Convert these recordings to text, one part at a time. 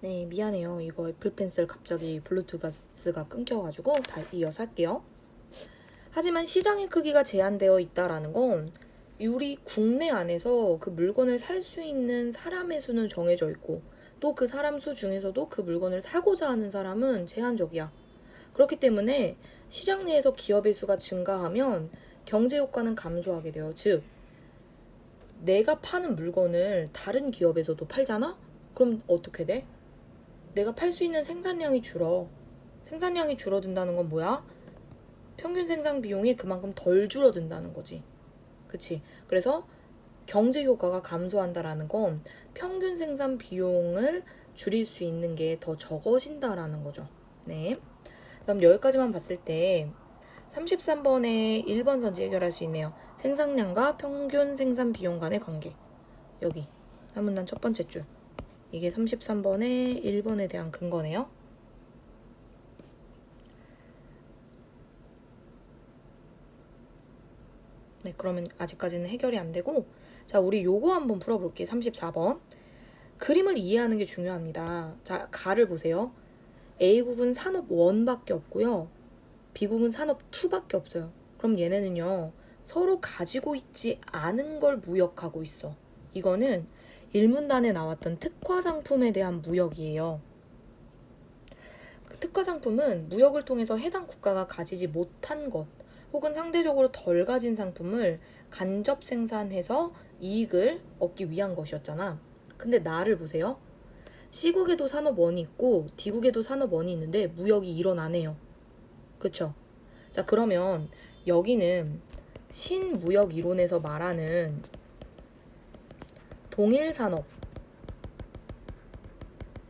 네, 미안해요. 이거 애플 펜슬 갑자기 블루투스가 끊겨가지고 다 이어서 할게요. 하지만 시장의 크기가 제한되어 있다라는 건 우리 국내 안에서 그 물건을 살 수 있는 사람의 수는 정해져 있고 또 그 사람 수 중에서도 그 물건을 사고자 하는 사람은 제한적이야. 그렇기 때문에 시장 내에서 기업의 수가 증가하면 경제 효과는 감소하게 돼요. 즉, 내가 파는 물건을 다른 기업에서도 팔잖아? 그럼 어떻게 돼? 내가 팔 수 있는 생산량이 줄어. 생산량이 줄어든다는 건 뭐야? 평균 생산 비용이 그만큼 덜 줄어든다는 거지. 그치? 그래서 경제 효과가 감소한다라는 건 평균 생산 비용을 줄일 수 있는 게 더 적어진다라는 거죠. 네. 그럼 여기까지만 봤을 때 33번에 1번 선지 해결할 수 있네요. 생산량과 평균 생산 비용 간의 관계. 여기 한문단 첫 번째 줄. 이게 33번에 1번에 대한 근거네요. 네, 그러면 아직까지는 해결이 안 되고, 자, 우리 요거 한번 풀어볼게요. 34번. 그림을 이해하는 게 중요합니다. 자, 가를 보세요. A국은 산업 1밖에 없고요. B국은 산업 2밖에 없어요. 그럼 얘네는요, 서로 가지고 있지 않은 걸 무역하고 있어. 이거는 1문단에 나왔던 특화 상품에 대한 무역이에요. 특화 상품은 무역을 통해서 해당 국가가 가지지 못한 것, 혹은 상대적으로 덜 가진 상품을 간접 생산해서 이익을 얻기 위한 것이었잖아. 근데 나를 보세요. C국에도 산업원이 있고 D국에도 산업원이 있는데 무역이 일어나네요. 그쵸? 자, 그러면 여기는 신무역 이론에서 말하는 동일산업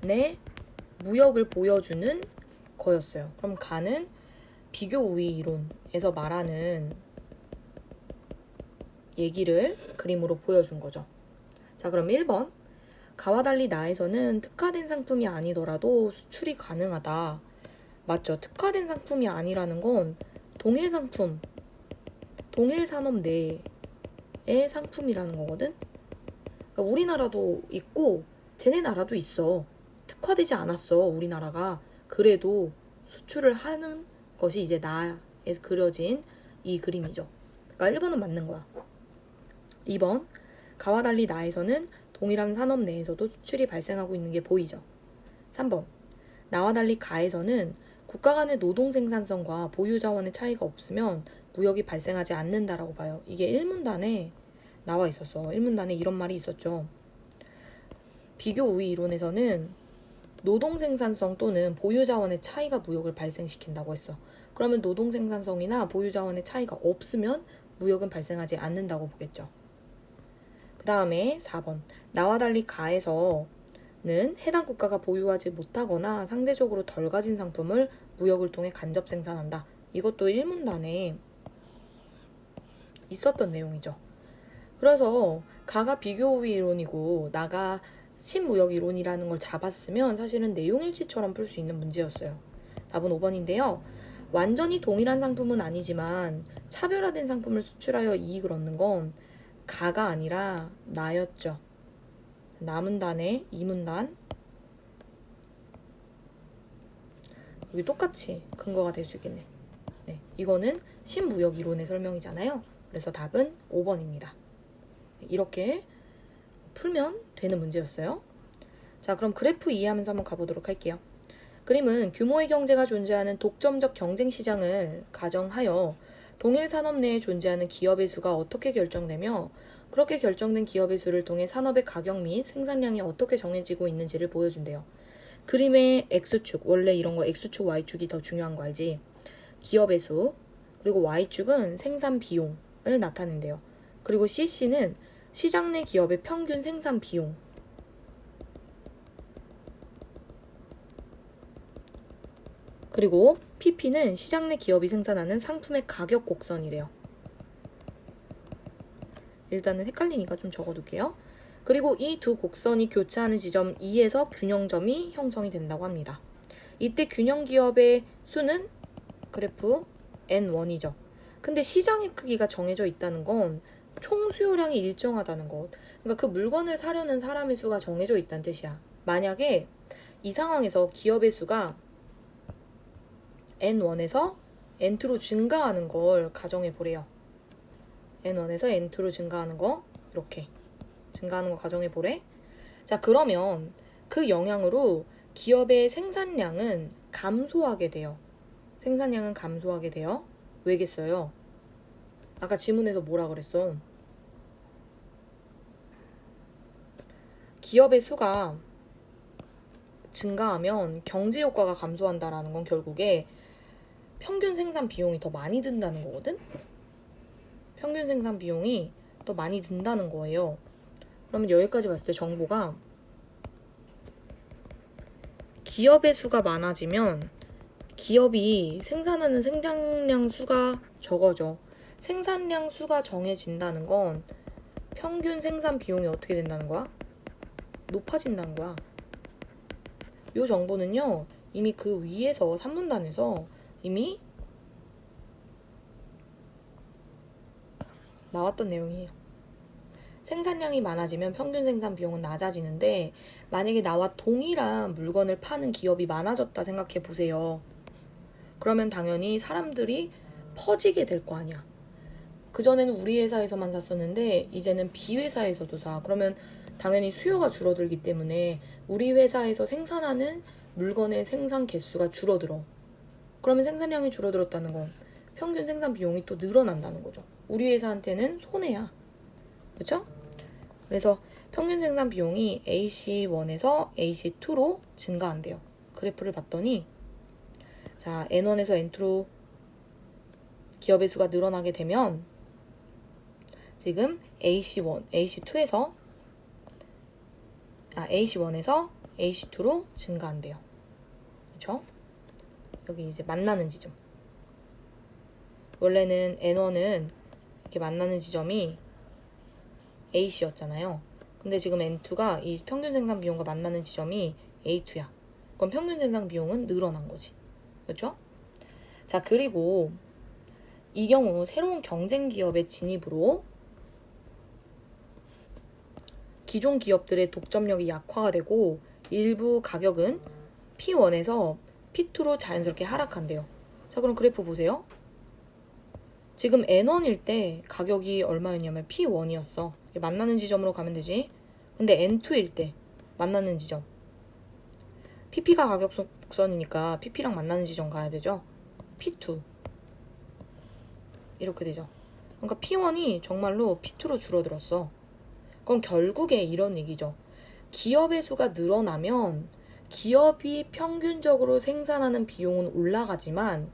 내 무역을 보여주는 거였어요. 그럼 가는 비교 우위 이론에서 말하는 얘기를 그림으로 보여준 거죠. 자, 그럼 1번. 가와 달리 나에서는 특화된 상품이 아니더라도 수출이 가능하다. 맞죠? 특화된 상품이 아니라는 건 동일 상품, 동일 산업 내의 상품이라는 거거든? 그러니까 우리나라도 있고 쟤네 나라도 있어. 특화되지 않았어, 우리나라가. 그래도 수출을 하는 것이 이제 나에 그려진 이 그림이죠. 그러니까 1번은 맞는 거야. 2번. 가와 달리 나에서는 동일한 산업 내에서도 수출이 발생하고 있는 게 보이죠. 3번. 나와 달리 가에서는 국가 간의 노동 생산성과 보유 자원의 차이가 없으면 무역이 발생하지 않는다라고 봐요. 이게 1문단에 나와 있었어. 1문단에 이런 말이 있었죠. 비교 우위 이론에서는 노동 생산성 또는 보유 자원의 차이가 무역을 발생시킨다고 했어. 그러면 노동 생산성이나 보유 자원의 차이가 없으면 무역은 발생하지 않는다고 보겠죠. 그 다음에 4번. 나와 달리 가에서는 해당 국가가 보유하지 못하거나 상대적으로 덜 가진 상품을 무역을 통해 간접 생산한다. 이것도 1문단에 있었던 내용이죠. 그래서 가가 비교 우위 이론이고 나가 신무역 이론이라는 걸 잡았으면 사실은 내용일치처럼 풀 수 있는 문제였어요. 답은 5번인데요. 완전히 동일한 상품은 아니지만 차별화된 상품을 수출하여 이익을 얻는 건 가가 아니라 나였죠. 나문단에 2문단 여기 똑같이 근거가 될 수 있겠네. 네, 이거는 신무역 이론의 설명이잖아요. 그래서 답은 5번입니다. 이렇게 풀면 되는 문제였어요. 자, 그럼 그래프 이해하면서 한번 가보도록 할게요. 그림은 규모의 경제가 존재하는 독점적 경쟁 시장을 가정하여 동일 산업 내에 존재하는 기업의 수가 어떻게 결정되며 그렇게 결정된 기업의 수를 통해 산업의 가격 및 생산량이 어떻게 정해지고 있는지를 보여준대요. 그림의 X축, 원래 이런 거 X축, Y축이 더 중요한 거 알지? 기업의 수, 그리고 Y축은 생산 비용을 나타낸대요. 그리고 CC는 시장 내 기업의 평균 생산 비용. 그리고 PP는 시장 내 기업이 생산하는 상품의 가격 곡선이래요. 일단은 헷갈리니까 좀 적어둘게요. 그리고 이 두 곡선이 교차하는 지점 E에서 균형점이 형성이 된다고 합니다. 이때 균형 기업의 수는 그래프 N1이죠. 근데 시장의 크기가 정해져 있다는 건 총 수요량이 일정하다는 것. 그러니까 그 물건을 사려는 사람의 수가 정해져 있다는 뜻이야. 만약에 이 상황에서 기업의 수가 N1에서 N2로 증가하는 걸 가정해 보래요. N1에서 N2로 증가하는 거 이렇게 증가하는 거 가정해 보래. 자, 그러면 그 영향으로 기업의 생산량은 감소하게 돼요. 생산량은 감소하게 돼요. 왜겠어요? 아까 지문에서 뭐라 그랬어? 기업의 수가 증가하면 경제 효과가 감소한다라는 건 결국에 평균 생산 비용이 더 많이 든다는 거거든? 평균 생산 비용이 더 많이 든다는 거예요. 그러면 여기까지 봤을 때 정보가 기업의 수가 많아지면 기업이 생산하는 생산량 수가 적어져. 생산량 수가 정해진다는 건 평균 생산 비용이 어떻게 된다는 거야? 높아진다는 거야. 이 정보는요, 이미 그 위에서 산문단에서 이미 나왔던 내용이에요. 생산량이 많아지면 평균 생산 비용은 낮아지는데 만약에 나와 동일한 물건을 파는 기업이 많아졌다 생각해 보세요. 그러면 당연히 사람들이 퍼지게 될 거 아니야. 그전에는 우리 회사에서만 샀었는데 이제는 B 회사에서도 사. 그러면 당연히 수요가 줄어들기 때문에 우리 회사에서 생산하는 물건의 생산 개수가 줄어들어. 그러면 생산량이 줄어들었다는 건 평균 생산 비용이 또 늘어난다는 거죠. 우리 회사한테는 손해야. 그렇죠? 그래서 평균 생산 비용이 AC1에서 AC2로 증가한대요. 그래프를 봤더니 자, N1에서 N2로 기업의 수가 늘어나게 되면 지금 AC1에서 AC2로 증가한대요. 그렇죠? 여기 이제 만나는 지점. 원래는 N1은 이렇게 만나는 지점이 AC였잖아요. 근데 지금 N2가 이 평균 생산 비용과 만나는 지점이 A2야. 그럼 평균 생산 비용은 늘어난 거지. 그렇죠? 자, 그리고 이 경우 새로운 경쟁 기업의 진입으로 기존 기업들의 독점력이 약화가 되고 일부 가격은 P1에서 P2로 자연스럽게 하락한대요. 자, 그럼 그래프 보세요. 지금 N1일 때 가격이 얼마였냐면 P1이었어. 만나는 지점으로 가면 되지. 근데 N2일 때 만나는 지점. PP가 가격 곡선이니까 PP랑 만나는 지점 가야 되죠. P2. 이렇게 되죠. 그러니까 P1이 정말로 P2로 줄어들었어. 그럼 결국에 이런 얘기죠. 기업의 수가 늘어나면 기업이 평균적으로 생산하는 비용은 올라가지만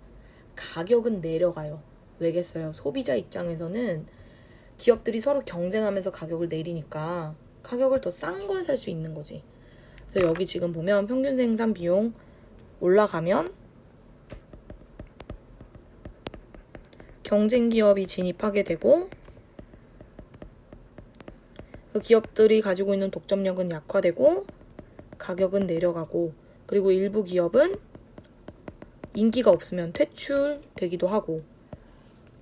가격은 내려가요. 왜겠어요? 소비자 입장에서는 기업들이 서로 경쟁하면서 가격을 내리니까 가격을 더 싼 걸 살 수 있는 거지. 그래서 여기 지금 보면 평균 생산 비용 올라가면 경쟁 기업이 진입하게 되고 그 기업들이 가지고 있는 독점력은 약화되고 가격은 내려가고 그리고 일부 기업은 인기가 없으면 퇴출되기도 하고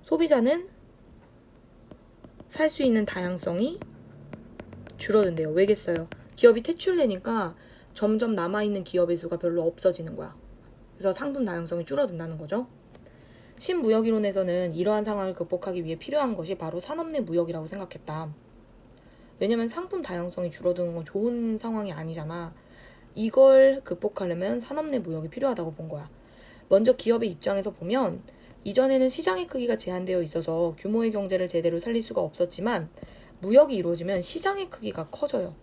소비자는 살 수 있는 다양성이 줄어든대요. 왜겠어요? 기업이 퇴출되니까 점점 남아있는 기업의 수가 별로 없어지는 거야. 그래서 상품 다양성이 줄어든다는 거죠. 신무역이론에서는 이러한 상황을 극복하기 위해 필요한 것이 바로 산업 내 무역이라고 생각했다. 왜냐면 상품 다양성이 줄어드는 건 좋은 상황이 아니잖아. 이걸 극복하려면 산업 내 무역이 필요하다고 본 거야. 먼저 기업의 입장에서 보면 이전에는 시장의 크기가 제한되어 있어서 규모의 경제를 제대로 살릴 수가 없었지만 무역이 이루어지면 시장의 크기가 커져요.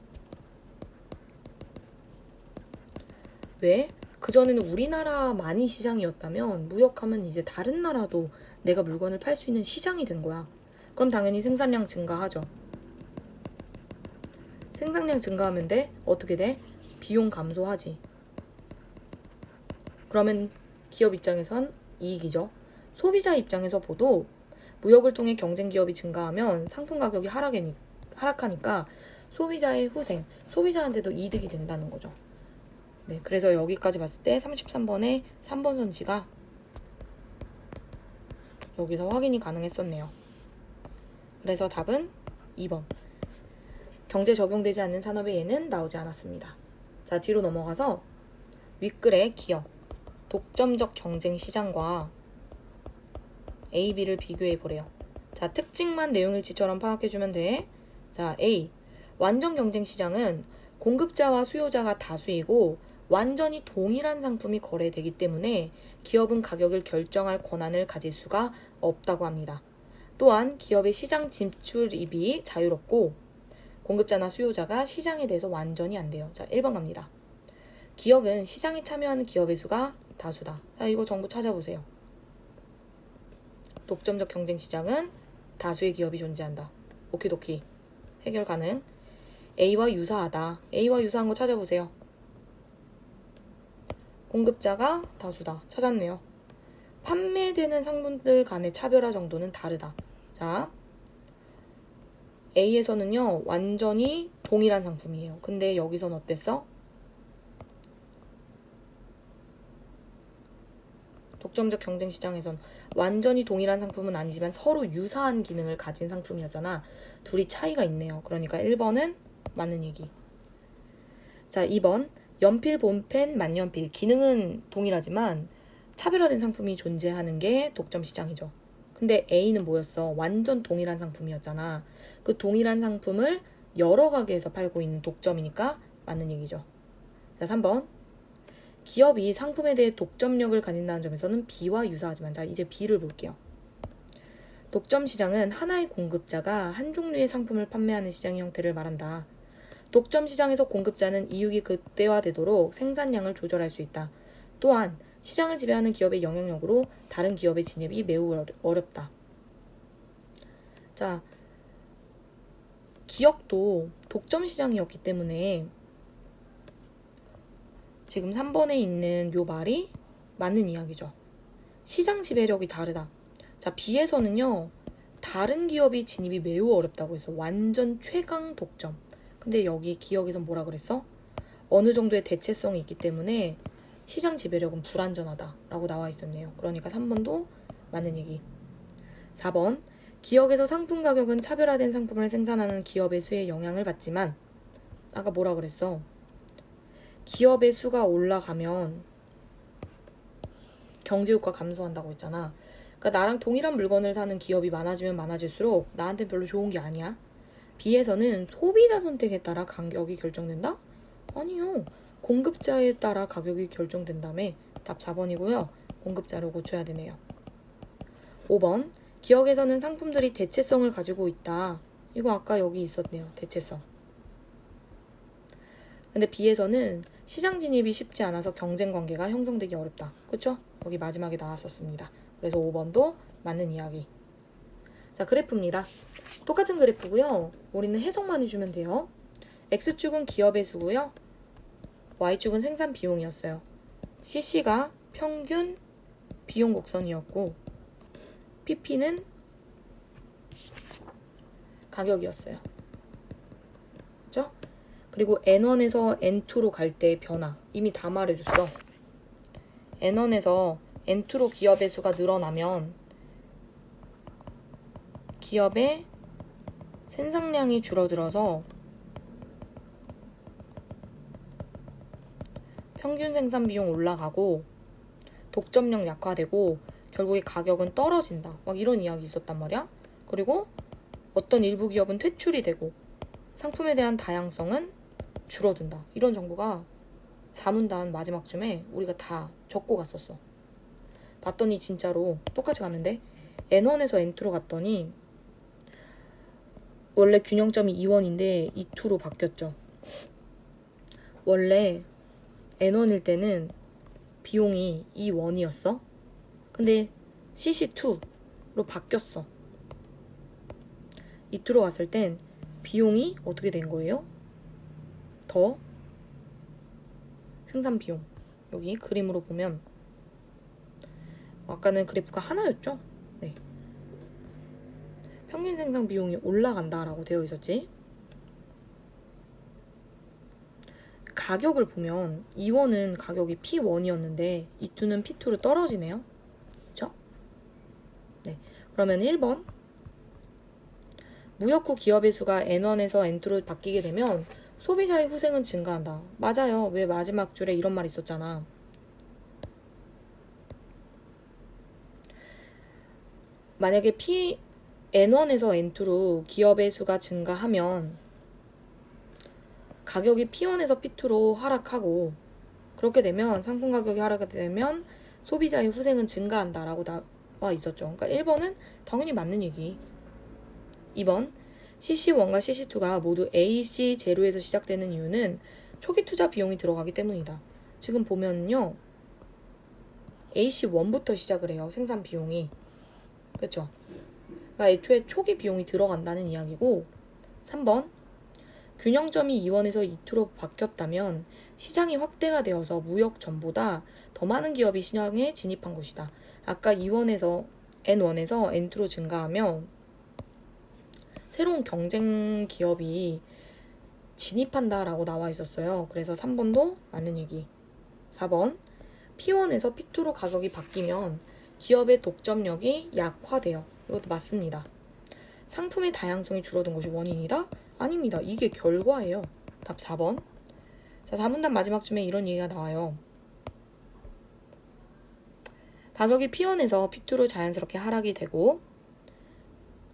왜? 그전에는 우리나라만이 시장이었다면 무역하면 이제 다른 나라도 내가 물건을 팔 수 있는 시장이 된 거야. 그럼 당연히 생산량 증가하죠. 생산량 증가하면 돼? 어떻게 돼? 비용 감소하지. 그러면 기업 입장에선 이익이죠. 소비자 입장에서 보도 무역을 통해 경쟁 기업이 증가하면 상품 가격이 하락하니까 소비자의 후생, 소비자한테도 이득이 된다는 거죠. 네, 그래서 여기까지 봤을 때 33번의 3번 선지가 여기서 확인이 가능했었네요. 그래서 답은 2번. 경제 적용되지 않는 산업의 예는 나오지 않았습니다. 자, 뒤로 넘어가서 윗글의 기업, 독점적 경쟁 시장과 A, B를 비교해 보래요. 자, 특징만 내용일치처럼 파악해주면 돼. 자, A. 완전 경쟁 시장은 공급자와 수요자가 다수이고 완전히 동일한 상품이 거래되기 때문에 기업은 가격을 결정할 권한을 가질 수가 없다고 합니다. 또한 기업의 시장 진출입이 자유롭고 공급자나 수요자가 시장에 대해서 완전히 안 돼요. 자, 1번 갑니다. 기업은 시장에 참여하는 기업의 수가 다수다. 자, 이거 정보 찾아보세요. 독점적 경쟁 시장은 다수의 기업이 존재한다. 오키도키. 해결 가능. A와 유사하다. A와 유사한 거 찾아보세요. 공급자가 다수다. 찾았네요. 판매되는 상품들 간의 차별화 정도는 다르다. 자, A에서는요, 완전히 동일한 상품이에요. 근데 여기선 어땠어? 독점적 경쟁 시장에선 완전히 동일한 상품은 아니지만 서로 유사한 기능을 가진 상품이었잖아. 둘이 차이가 있네요. 그러니까 1번은 맞는 얘기. 자, 2번. 연필, 본펜, 만년필. 기능은 동일하지만 차별화된 상품이 존재하는 게 독점 시장이죠. 근데 A는 뭐였어? 완전 동일한 상품이었잖아. 그 동일한 상품을 여러 가게에서 팔고 있는 독점이니까 맞는 얘기죠. 자, 3번. 기업이 상품에 대해 독점력을 가진다는 점에서는 B와 유사하지만, 자, 이제 B를 볼게요. 독점 시장은 하나의 공급자가 한 종류의 상품을 판매하는 시장의 형태를 말한다. 독점 시장에서 공급자는 이익이 극대화되도록 생산량을 조절할 수 있다. 또한 시장을 지배하는 기업의 영향력으로 다른 기업의 진입이 매우 어렵다. 자, 기업도 독점 시장이었기 때문에 지금 3번에 있는 요 말이 맞는 이야기죠. 시장 지배력이 다르다. 자, B에서는요, 다른 기업이 진입이 매우 어렵다고 해서 완전 최강 독점. 근데 여기 기억에서 뭐라 그랬어? 어느 정도의 대체성이 있기 때문에 시장 지배력은 불완전하다 라고 나와 있었네요. 그러니까 3번도 맞는 얘기. 4번. 기업에서 상품 가격은 차별화된 상품을 생산하는 기업의 수에 영향을 받지만, 아까 뭐라 그랬어? 기업의 수가 올라가면 경제효과 감소한다고 했잖아. 그러니까 나랑 동일한 물건을 사는 기업이 많아지면 많아질수록 나한테는 별로 좋은 게 아니야. B에서는 소비자 선택에 따라 가격이 결정된다? 아니요. 공급자에 따라 가격이 결정된다며. 답 4번이고요. 공급자로 고쳐야 되네요. 5번. 기업에서는 상품들이 대체성을 가지고 있다. 이거 아까 여기 있었네요. 대체성. 근데 B에서는 시장 진입이 쉽지 않아서 경쟁 관계가 형성되기 어렵다. 그쵸? 여기 마지막에 나왔었습니다. 그래서 5번도 맞는 이야기. 자, 그래프입니다. 똑같은 그래프고요. 우리는 해석만 해주면 돼요. X축은 기업의 수고요. Y축은 생산 비용이었어요. CC가 평균 비용 곡선이었고 PP는 가격이었어요. 그죠? 그리고 N1에서 N2로 갈 때 변화 이미 다 말해줬어. N1에서 N2로 기업의 수가 늘어나면 기업의 생산량이 줄어들어서 평균 생산 비용 올라가고 독점력 약화되고 결국에 가격은 떨어진다. 막 이런 이야기 있었단 말이야. 그리고 어떤 일부 기업은 퇴출이 되고 상품에 대한 다양성은 줄어든다. 이런 정보가 4문단 마지막쯤에 우리가 다 적고 갔었어. 봤더니 진짜로 똑같이 가면 돼. N1에서 N2로 갔더니 원래 균형점이 2원인데 2,2로 바뀌었죠. 원래 N1일 때는 비용이 2원이었어. 근데 CC2로 바뀌었어. 2,2로 갔을 땐 비용이 어떻게 된 거예요? 더 생산 비용. 여기 그림으로 보면 아까는 그래프가 하나였죠? 네. 평균 생산 비용이 올라간다라고 되어 있었지. 가격을 보면 2원은 가격이 P1이었는데 2,2는 P2로 떨어지네요. 그쵸? 네. 그러면 1번 무역 후 기업의 수가 N1에서 N2로 바뀌게 되면 소비자의 후생은 증가한다. 맞아요. 왜 마지막 줄에 이런 말 있었잖아. 만약에 N1에서 N2로 기업의 수가 증가하면 가격이 P1에서 P2로 하락하고, 그렇게 되면 상품 가격이 하락하게 되면 소비자의 후생은 증가한다라고 나와 있었죠. 그러니까 1번은 당연히 맞는 얘기. 2번, CC1과 CC2가 모두 AC 제로에서 시작되는 이유는 초기 투자 비용이 들어가기 때문이다. 지금 보면요, AC1부터 시작을 해요. 생산 비용이. 그렇죠? 그러니까 애초에 초기 비용이 들어간다는 이야기고. 3번, 균형점이 2원에서 2투로 바뀌었다면 시장이 확대가 되어서 무역 전보다 더 많은 기업이 시장에 진입한 것이다. 아까 N1에서 N2로 증가하면 새로운 경쟁 기업이 진입한다라고 나와 있었어요. 그래서 3번도 맞는 얘기. 4번, P1에서 P2로 가격이 바뀌면 기업의 독점력이 약화돼요. 이것도 맞습니다. 상품의 다양성이 줄어든 것이 원인이다? 아닙니다. 이게 결과예요. 답 4번. 자, 4문단 마지막 쯤에 이런 얘기가 나와요. 가격이 P1에서 P2로 자연스럽게 하락이 되고,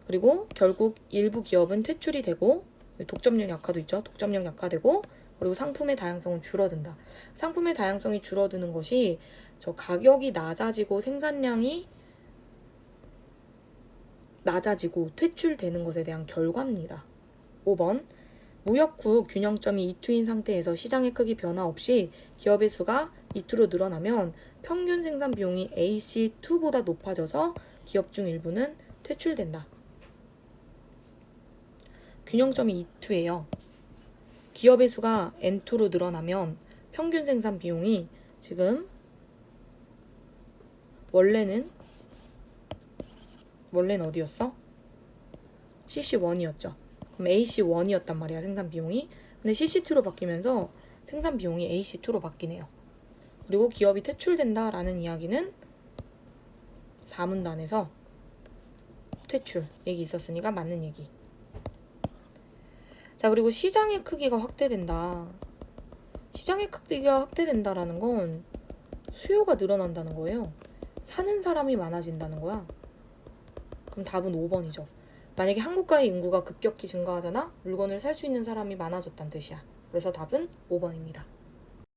그리고 결국 일부 기업은 퇴출이 되고, 독점력 약화도 있죠. 독점력 약화되고, 그리고 상품의 다양성은 줄어든다. 상품의 다양성이 줄어드는 것이 저 가격이 낮아지고 생산량이 낮아지고 퇴출되는 것에 대한 결과입니다. 5번, 무역 후 균형점이 2투인 상태에서 시장의 크기 변화 없이 기업의 수가 2투로 늘어나면 평균 생산 비용이 AC2보다 높아져서 기업 중 일부는 퇴출된다. 균형점이 2투예요. 기업의 수가 N2로 늘어나면 평균 생산 비용이 지금 원래는 어디였어? CC1이었죠. 그럼 AC1이었단 말이야, 생산 비용이. 근데 CC2로 바뀌면서 생산 비용이 AC2로 바뀌네요. 그리고 기업이 퇴출된다라는 이야기는 4문단에서 퇴출 얘기 있었으니까 맞는 얘기. 자, 그리고 시장의 크기가 확대된다. 시장의 크기가 확대된다라는 건 수요가 늘어난다는 거예요. 사는 사람이 많아진다는 거야. 그럼 답은 5번이죠. 만약에 한국가의 인구가 급격히 증가하잖아? 물건을 살 수 있는 사람이 많아졌다는 뜻이야. 그래서 답은 5번입니다.